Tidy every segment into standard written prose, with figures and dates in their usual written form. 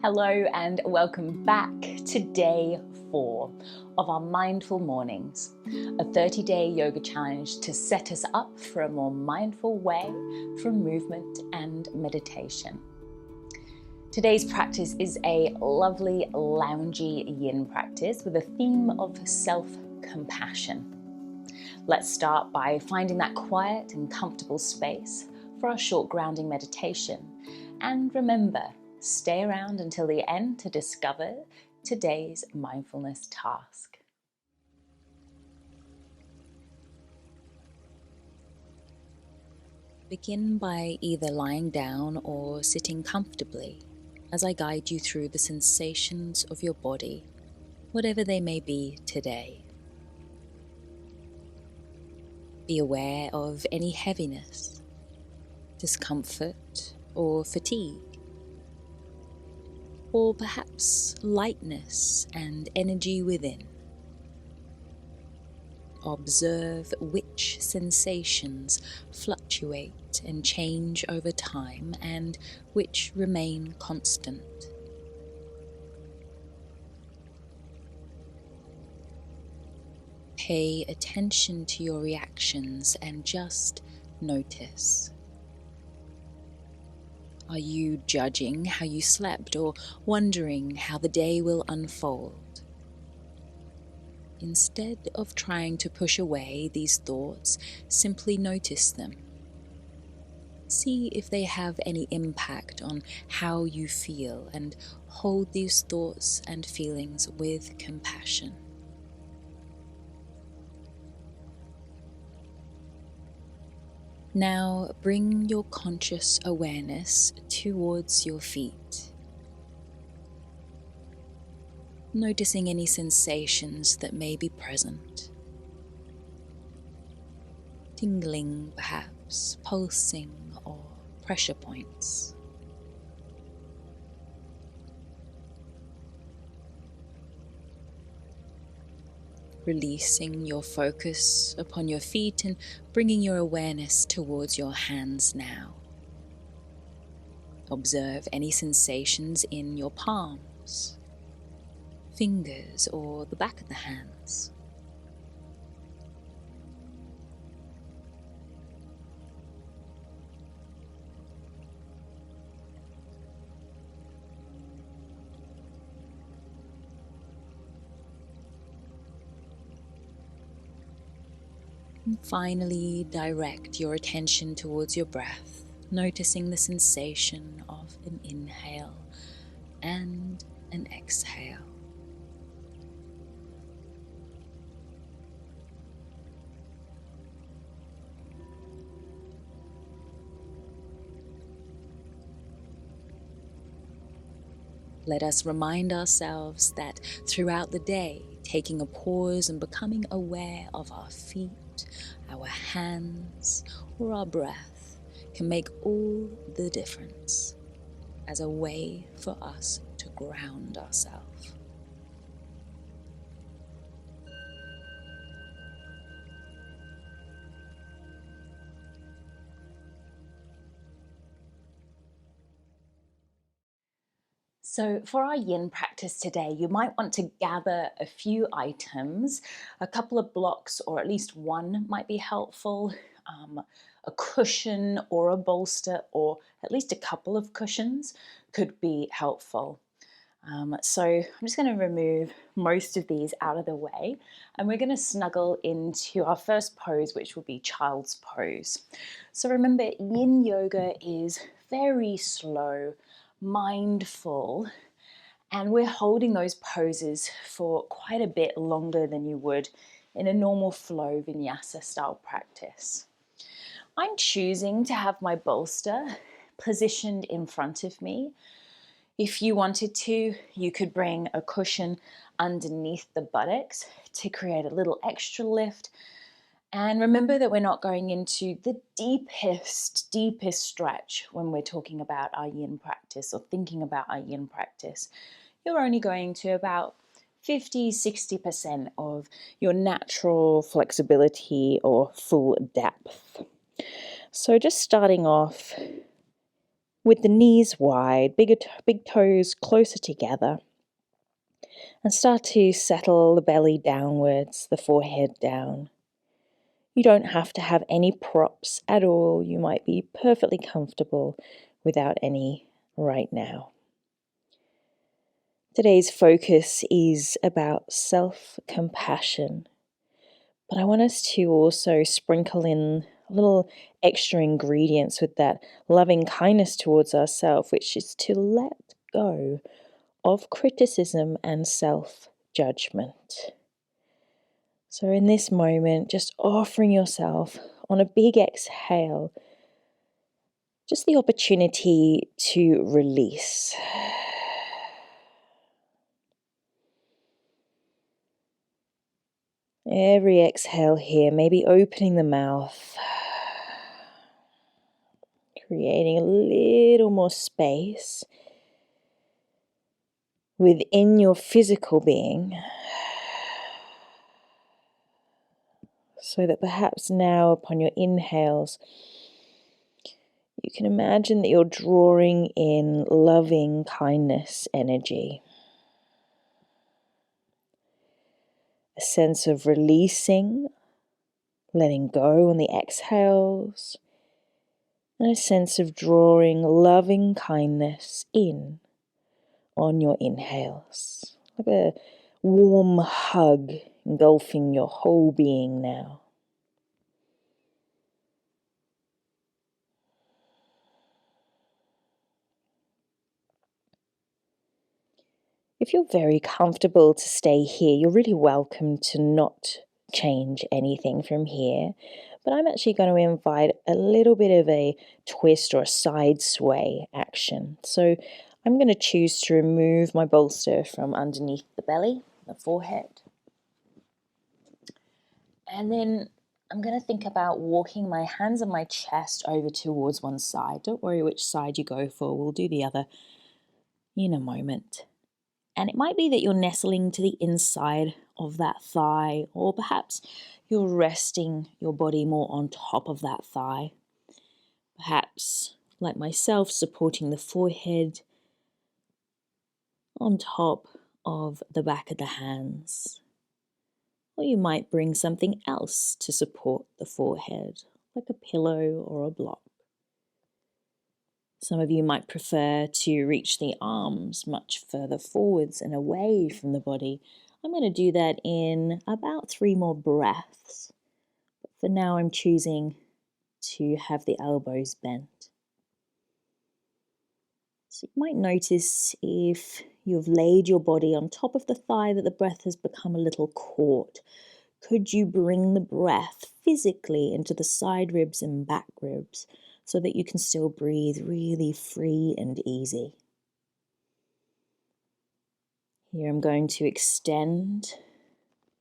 Hello and welcome back to day 4 of our Mindful Mornings, a 30-day yoga challenge to set us up for a more mindful way for movement and meditation. Today's practice is a lovely loungy yin practice with a theme of self-compassion. Let's start by finding that quiet and comfortable space for our short grounding meditation. And remember, stay around until the end to discover today's mindfulness task. Begin by either lying down or sitting comfortably as I guide you through the sensations of your body, whatever they may be today. Be aware of any heaviness, discomfort, or fatigue, or perhaps lightness and energy within. Observe which sensations fluctuate and change over time and which remain constant. Pay attention to your reactions and just notice. Are you judging how you slept or wondering how the day will unfold? Instead of trying to push away these thoughts, simply notice them. See if they have any impact on how you feel and hold these thoughts and feelings with compassion. Now bring your conscious awareness towards your feet, noticing any sensations that may be present. Tingling perhaps, pulsing or pressure points. Releasing your focus upon your feet and bringing your awareness towards your hands now. Observe any sensations in your palms, fingers, or the back of the hands. And finally, direct your attention towards your breath, noticing the sensation of an inhale and an exhale. Let us remind ourselves that throughout the day, taking a pause and becoming aware of our feet, our hands, or our breath can make all the difference as a way for us to ground ourselves. So for our yin practice today, you might want to gather a few items, a couple of blocks, or at least one might be helpful, a cushion or a bolster, or at least a couple of cushions could be helpful. So I'm just going to remove most of these out of the way, and we're going to snuggle into our first pose, which will be child's pose. So remember, yin yoga is very slow, mindful, and we're holding those poses for quite a bit longer than you would in a normal flow vinyasa style practice. I'm choosing to have my bolster positioned in front of me. If you wanted to, you could bring a cushion underneath the buttocks to create a little extra lift. And remember that we're not going into the deepest stretch when we're talking about our yin practice or thinking about our yin practice. You're only going to about 50-60% of your natural flexibility or full depth. So just starting off with the knees wide, big toes closer together. And start to settle the belly downwards, the forehead down. You don't have to have any props at all. You might be perfectly comfortable without any right now. Today's focus is about self-compassion, but I want us to also sprinkle in a little extra ingredients with that loving kindness towards ourselves, which is to let go of criticism and self-judgment. So in this moment, just offering yourself on a big exhale, just the opportunity to release. Every exhale here, maybe opening the mouth, creating a little more space within your physical being, so that perhaps now upon your inhales, you can imagine that you're drawing in loving kindness energy. A sense of releasing, letting go on the exhales, and a sense of drawing loving kindness in on your inhales. Like a warm hug engulfing your whole being now. If you're very comfortable to stay here, you're really welcome to not change anything from here. But I'm actually going to invite a little bit of a twist or a side sway action. So I'm going to choose to remove my bolster from underneath the belly, the forehead. And then I'm going to think about walking my hands on my chest over towards one side. Don't worry which side you go for. We'll do the other in a moment. And it might be that you're nestling to the inside of that thigh, or perhaps you're resting your body more on top of that thigh. Perhaps, like myself, supporting the forehead on top of the back of the hands. Or you might bring something else to support the forehead, like a pillow or a block. Some of you might prefer to reach the arms much further forwards and away from the body. I'm going to do that in about 3 more breaths. But for now, I'm choosing to have the elbows bent. So you might notice if you've laid your body on top of the thigh that the breath has become a little caught. Could you bring the breath physically into the side ribs and back ribs so that you can still breathe really free and easy? Here I'm going to extend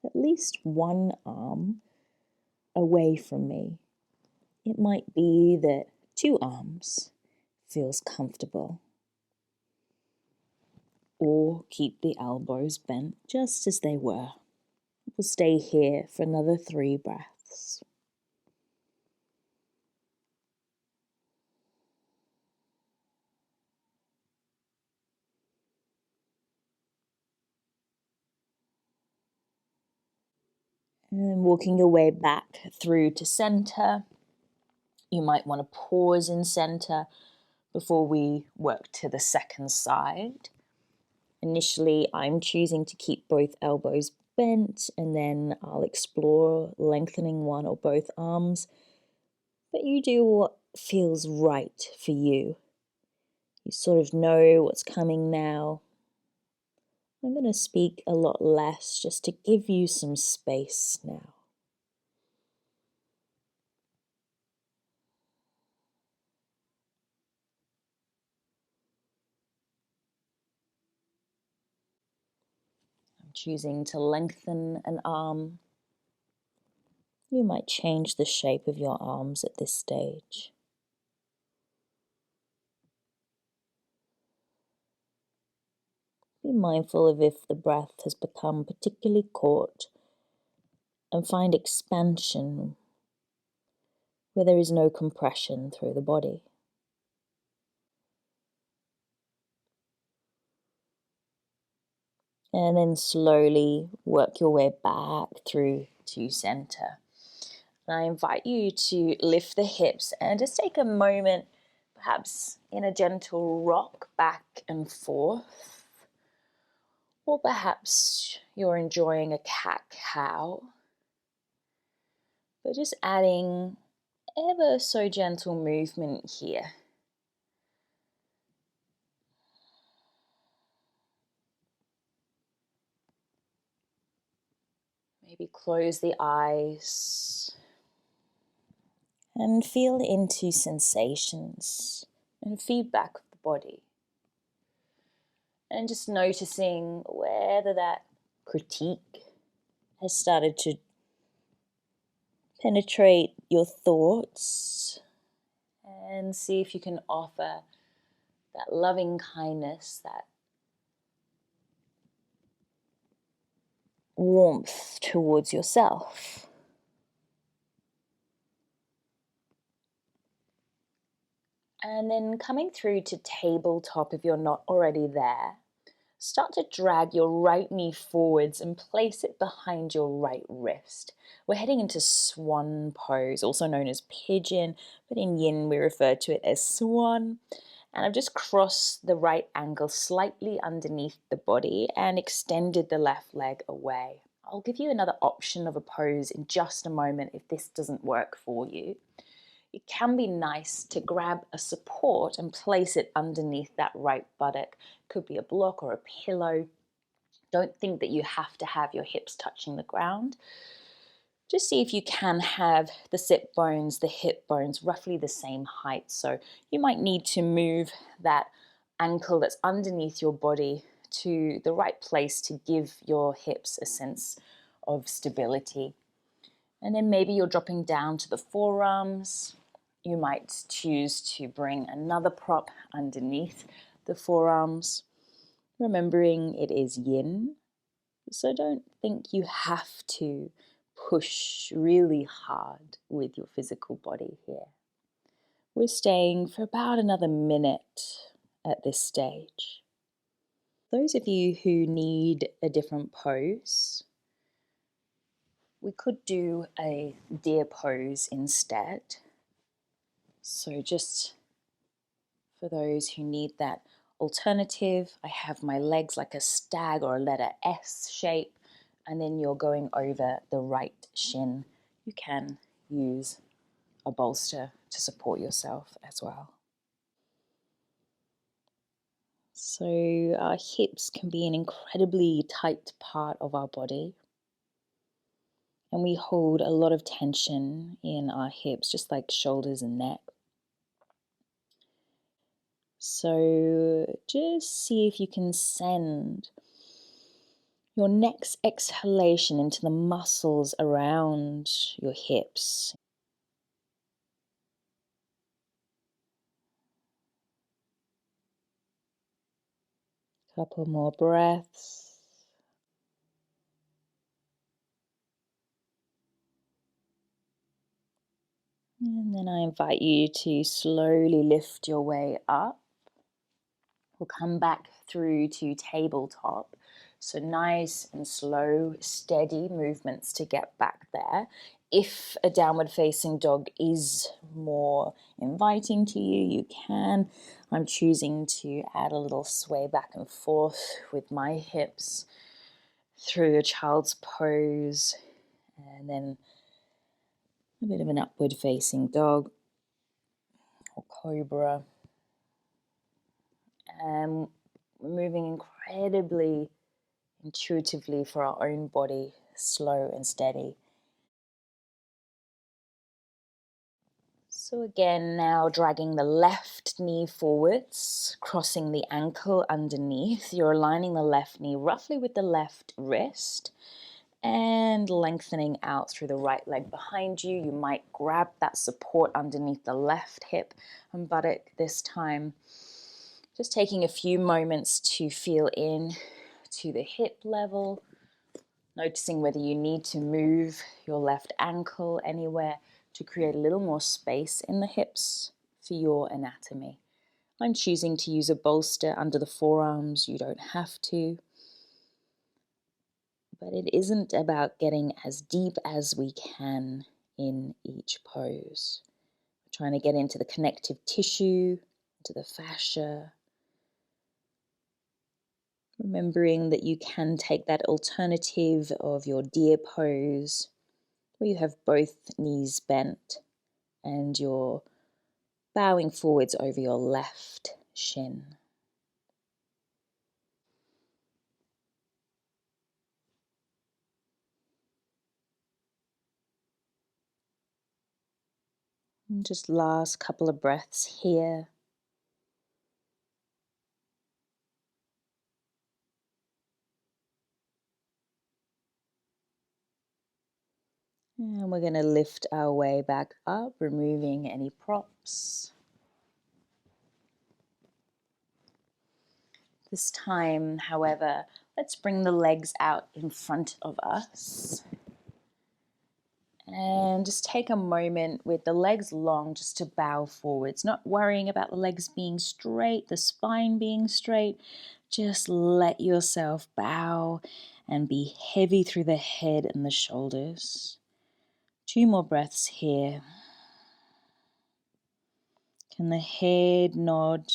at least one arm away from me. It might be that 2 arms feels comfortable. Or keep the elbows bent just as they were. We'll stay here for another 3 breaths. And walking your way back through to center. You might want to pause in center before we work to the second side. Initially, I'm choosing to keep both elbows bent, and then I'll explore lengthening one or both arms. But you do what feels right for you. You sort of know what's coming now. I'm going to speak a lot less just to give you some space now. I'm choosing to lengthen an arm. You might change the shape of your arms at this stage. Be mindful of if the breath has become particularly caught, and find expansion where there is no compression through the body. And then slowly work your way back through to center. And I invite you to lift the hips and just take a moment, perhaps in a gentle rock back and forth. Or perhaps you're enjoying a cat-cow. But just adding ever so gentle movement here. Maybe close the eyes and feel into sensations and feedback of the body. And just noticing whether that critique has started to penetrate your thoughts, and see if you can offer that loving kindness, that warmth towards yourself. And then coming through to tabletop, if you're not already there, start to drag your right knee forwards and place it behind your right wrist. We're heading into swan pose, also known as pigeon, but in yin we refer to it as swan. And I've just crossed the right ankle slightly underneath the body and extended the left leg away. I'll give you another option of a pose in just a moment if this doesn't work for you. It can be nice to grab a support and place it underneath that right buttock. Could be a block or a pillow. Don't think that you have to have your hips touching the ground. Just see if you can have the sit bones, the hip bones roughly the same height. So you might need to move that ankle that's underneath your body to the right place to give your hips a sense of stability. And then maybe you're dropping down to the forearms. You might choose to bring another prop underneath the forearms, remembering it is yin. So don't think you have to push really hard with your physical body here. We're staying for about another minute at this stage. Those of you who need a different pose, we could do a deer pose instead. So just for those who need that alternative, I have my legs like a stag or a letter S shape, and then you're going over the right shin. You can use a bolster to support yourself as well. So our hips can be an incredibly tight part of our body. And we hold a lot of tension in our hips, just like shoulders and neck. So just see if you can send your next exhalation into the muscles around your hips. Couple more breaths. And then I invite you to slowly lift your way up. We'll come back through to tabletop. So nice and slow, steady movements to get back there. If a downward facing dog is more inviting to you, you can. I'm choosing to add a little sway back and forth with my hips through a child's pose, and then a bit of an upward facing dog or cobra. And we're moving incredibly intuitively for our own body, slow and steady. So again, now dragging the left knee forwards, crossing the ankle underneath. You're aligning the left knee roughly with the left wrist and lengthening out through the right leg behind you. You might grab that support underneath the left hip and buttock this time. Just taking a few moments to feel in to the hip level, noticing whether you need to move your left ankle anywhere to create a little more space in the hips for your anatomy. I'm choosing to use a bolster under the forearms. You don't have to. But it isn't about getting as deep as we can in each pose. We're trying to get into the connective tissue, into the fascia. Remembering that you can take that alternative of your deer pose, where you have both knees bent and you're bowing forwards over your left shin. And just last couple of breaths here. And we're going to lift our way back up, removing any props. This time, however, let's bring the legs out in front of us. And just take a moment with the legs long just to bow forwards, not worrying about the legs being straight, the spine being straight. Just let yourself bow and be heavy through the head and the shoulders. 2 more breaths here. Can the head nod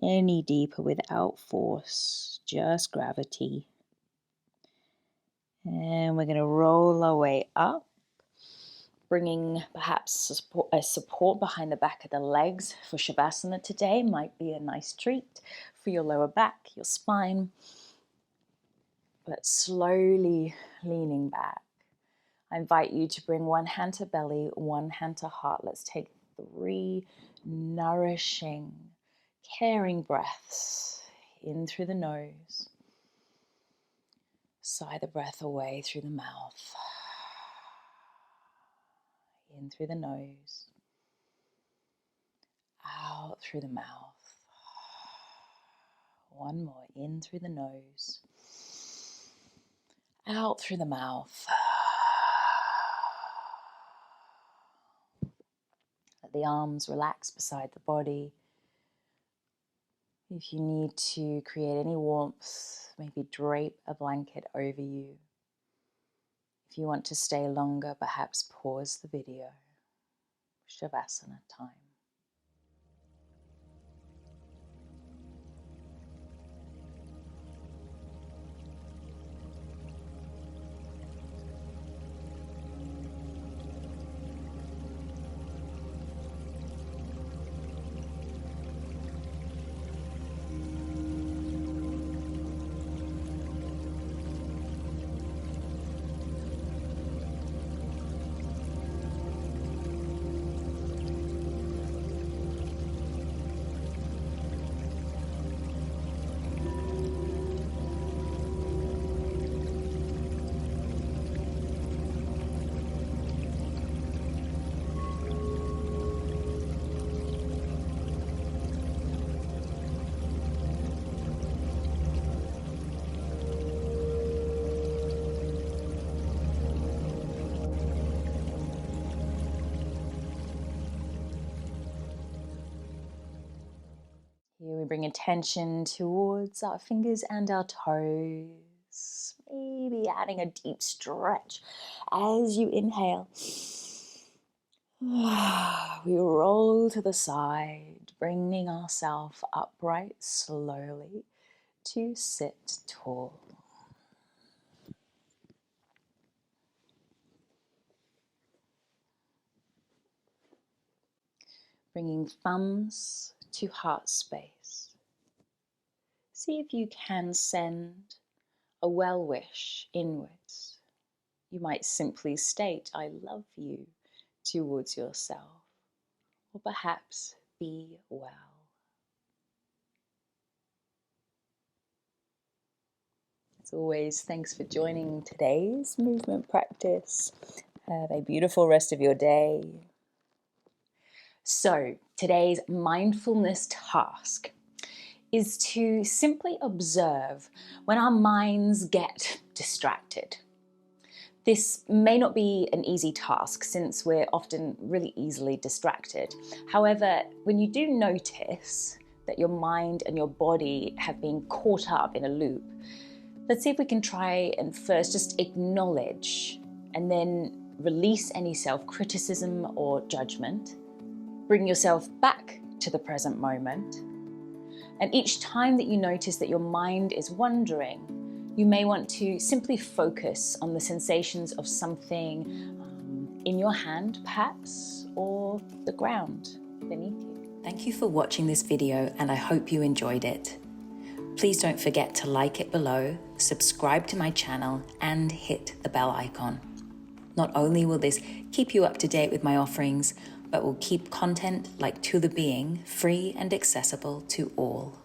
any deeper without force, just gravity? And we're going to roll our way up, bringing perhaps a support behind the back of the legs for Savasana today might be a nice treat for your lower back, your spine. But slowly leaning back. I invite you to bring one hand to belly, one hand to heart. Let's take 3 nourishing, caring breaths in through the nose. Sigh the breath away through the mouth. In through the nose. Out through the mouth. One more. In through the nose. Out through the mouth. Let the arms relax beside the body. If you need to create any warmth, maybe drape a blanket over you. If you want to stay longer, perhaps pause the video. Shavasana time. Here we bring attention towards our fingers and our toes. Maybe adding a deep stretch as you inhale. We roll to the side, bringing ourselves upright slowly to sit tall. Bringing thumbs to heart space. See if you can send a well wish inwards. You might simply state, I love you, towards yourself, or perhaps be well. As always, thanks for joining today's movement practice. Have a beautiful rest of your day. So, today's mindfulness task is to simply observe when our minds get distracted. This may not be an easy task since we're often really easily distracted. However, when you do notice that your mind and your body have been caught up in a loop, Let's see if we can try and first just acknowledge and then release any self-criticism or judgment. Bring yourself back to the present moment. And each time that you notice that your mind is wandering, you may want to simply focus on the sensations of something in your hand, perhaps, or the ground beneath you. Thank you for watching this video, and I hope you enjoyed it. Please don't forget to like it below, subscribe to my channel, and hit the bell icon. Not only will this keep you up to date with my offerings, but will keep content like To The Being free and accessible to all.